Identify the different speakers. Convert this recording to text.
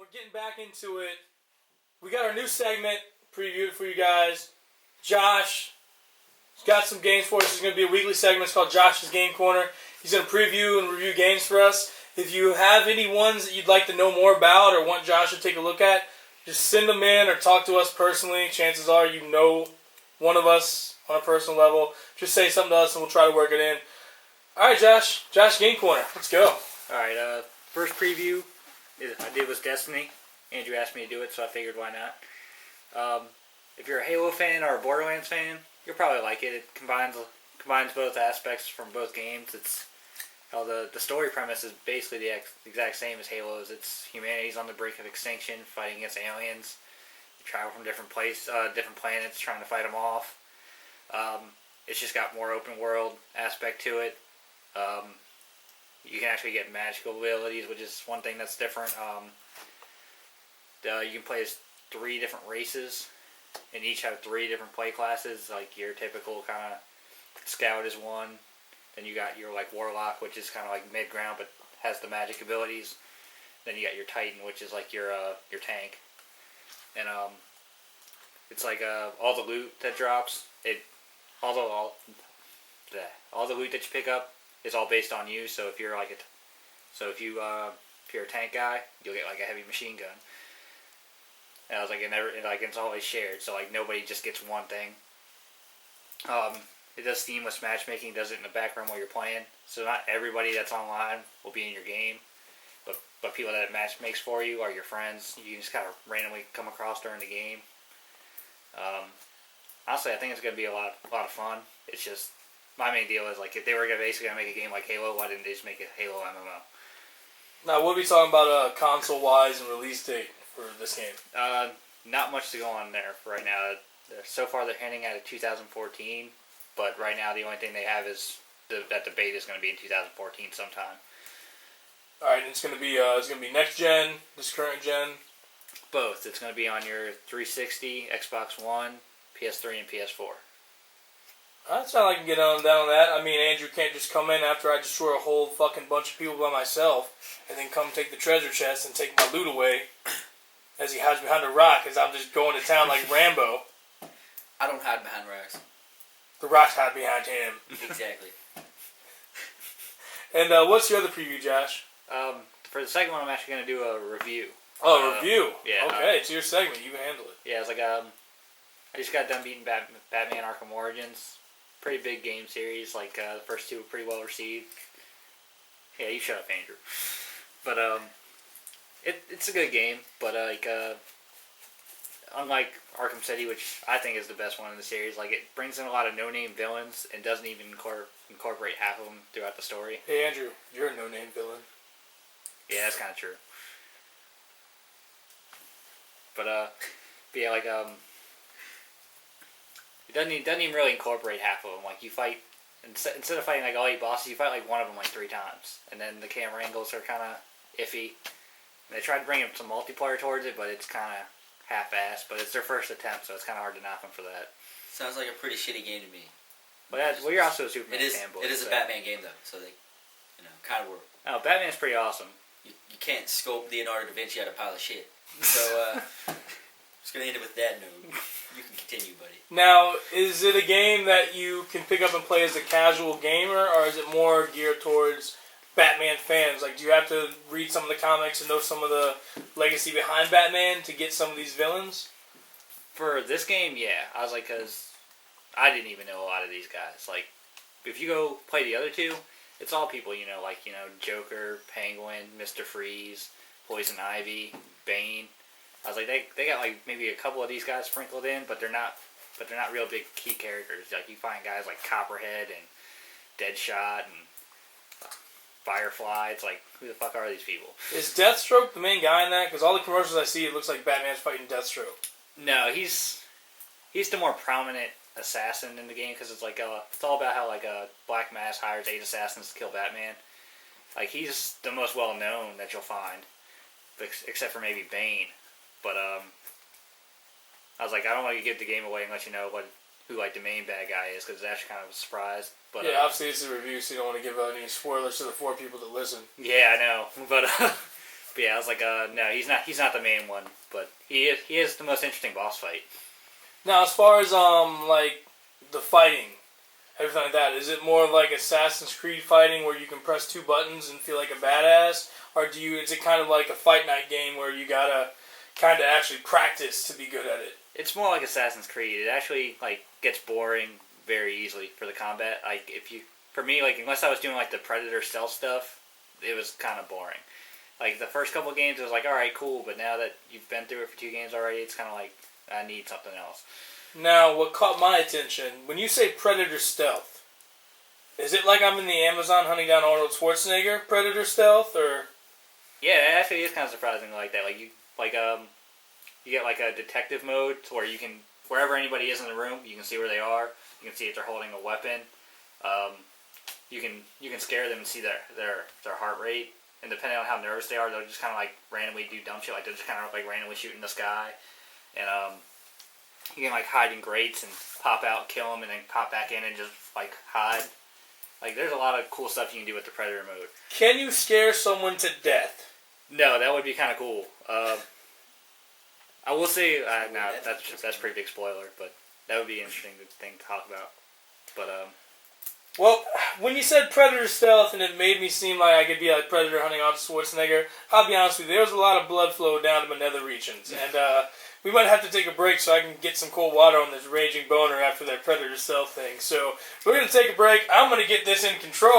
Speaker 1: we're getting back into it. We got our new segment previewed for you guys. Josh has got some games for us. It's going to be a weekly segment. It's called Josh's Game Corner. He's going to preview and review games for us. If you have any ones that you'd like to know more about or want Josh to take a look at, just send them in or talk to us personally. Chances are you know one of us on a personal level. Just say something to us and we'll try to work it in. All right, Josh. Josh Game Corner. Let's go.
Speaker 2: All right. First preview I did was Destiny. Andrew asked me to do it, so I figured why not. If you're a Halo fan or a Borderlands fan, you'll probably like it. It combines both aspects from both games. It's the story premise is basically the exact same as Halo's. It's humanity's on the brink of extinction, fighting against aliens. You travel from different planets, trying to fight them off. It's just got more open world aspect to it. You can actually get magical abilities, which is one thing that's different. You can play as 3 different races, and each have 3 different play classes. Like your typical kind of scout is one. Then you got your warlock, which is kind of like mid ground, but has the magic abilities. Then you got your titan, which is like your tank. And it's like all the loot that drops. All the loot that you pick up is all based on you. So if you're if you're a tank guy, you'll get like a heavy machine gun. And I was it's always shared, so nobody just gets one thing. It does seamless matchmaking, does it in the background while you're playing. So not everybody that's online will be in your game, but people that it match makes for you are your friends. You can just kind of randomly come across during the game. Honestly, I think it's going to be a lot of fun. It's just my main deal is if they were basically going to make a game like Halo, why didn't they just make a Halo MMO?
Speaker 1: Now we'll be talking about console-wise and release date for this game.
Speaker 2: Not much to go on there for right now. So far, they're hinting at a 2014, but right now the only thing they have is that the beta is going to be in 2014 sometime.
Speaker 1: All right, it's going to be next gen, this current gen.
Speaker 2: Both. It's going to be on your 360, Xbox One, PS3, and PS4.
Speaker 1: That's not like I can get down on that. I mean, Andrew can't just come in after I destroy a whole fucking bunch of people by myself and then come take the treasure chest and take my loot away as he hides behind a rock as I'm just going to town like Rambo.
Speaker 3: I don't hide behind rocks.
Speaker 1: The rocks hide behind him.
Speaker 3: Exactly.
Speaker 1: And what's your other preview, Josh?
Speaker 2: For the second one, I'm actually going to do a review.
Speaker 1: Oh, review.
Speaker 2: Yeah.
Speaker 1: Okay, it's your segment. You can handle it.
Speaker 2: Yeah, it's I just got done beating Batman Arkham Origins. Pretty big game series. The first 2 were pretty well received. Yeah, you shut up, Andrew. But it's a good game. But unlike Arkham City, which I think is the best one in the series, it brings in a lot of no-name villains and doesn't even incorporate half of them throughout the story.
Speaker 1: Hey, Andrew, you're a no-name villain.
Speaker 2: Yeah, that's kind of true. But yeah, it doesn't even really incorporate half of them. You fight instead of fighting all 8 bosses, you fight one of them 3 times, and then the camera angles are kind of iffy. And they tried to bring in some multiplayer towards it, but it's kind of half-assed. But it's their first attempt, so it's kind of hard to knock them for that.
Speaker 3: Sounds like a pretty shitty game to me.
Speaker 2: But you're also a Superman fanboy.
Speaker 3: It is a Batman game though, so they, kind of work.
Speaker 2: Oh, Batman's pretty awesome.
Speaker 3: You can't scope Leonardo da Vinci out a pile of shit. So just gonna end it with that note. You can continue, buddy.
Speaker 1: Now, is it a game that you can pick up and play as a casual gamer, or is it more geared towards Batman fans? Do you have to read some of the comics and know some of the legacy behind Batman to get some of these villains?
Speaker 2: For this game, yeah. I was because I didn't even know a lot of these guys. If you go play the other 2, it's all people you know, Joker, Penguin, Mr. Freeze, Poison Ivy, Bane. I was they got maybe a couple of these guys sprinkled in, but they're not real big key characters. You find guys like Copperhead and Deadshot and Firefly. It's who the fuck are these people? Is
Speaker 1: Deathstroke the main guy in that? Because all the commercials I see, it looks like Batman's fighting Deathstroke.
Speaker 2: No, he's the more prominent assassin in the game because it's it's all about how a Black Mask hires 8 assassins to kill Batman. He's the most well known that you'll find, except for maybe Bane. But I was I don't want to give the game away unless you know who the main bad guy is, because it's actually kind of a surprise. But
Speaker 1: yeah, obviously it's a review, so you don't want to give out any spoilers to the 4 people that listen.
Speaker 2: Yeah, I know. But But yeah, I was like, no, he's not the main one, but he is the most interesting boss fight.
Speaker 1: Now, as far as like the fighting, everything like that, is it more like Assassin's Creed fighting where you can press 2 buttons and feel like a badass, or is it kind of like a Fight Night game where you gotta kind of actually practice to be good at it?
Speaker 2: It's more like Assassin's Creed. It actually like gets boring very easily for the combat. Like for me, like unless I was doing like the Predator stealth stuff, it was kind of boring. Like the first couple of games, it was like, all right, cool. But now that you've been through it for 2 games already, it's kind of like I need something else.
Speaker 1: Now, what caught my attention when you say Predator stealth, is it like I'm in the Amazon hunting down Arnold Schwarzenegger Predator stealth, or?
Speaker 2: Yeah, it actually is kind of surprising like that. Like you get like a detective mode where you can wherever anybody is in the room, you can see where they are. You can see if they're holding a weapon. You can scare them and see their heart rate. And depending on how nervous they are, they'll just kind of like randomly do dumb shit. Like they'll just kind of like randomly shoot in the sky. And you can like hide in grates and pop out, kill them, and then pop back in and just like hide. Like there's a lot of cool stuff you can do with the Predator mode.
Speaker 1: Can you scare someone to death?
Speaker 2: No, that would be kind of cool. I will say, no, that's a pretty big spoiler, but that would be an interesting thing to talk about. But
Speaker 1: well, when you said Predator stealth and it made me seem like I could be like Predator hunting Arnold Schwarzenegger, I'll be honest with you, there was a lot of blood flow down to my nether regions, and we might have to take a break so I can get some cold water on this raging boner after that Predator stealth thing. So we're going to take a break. I'm going to get this in control.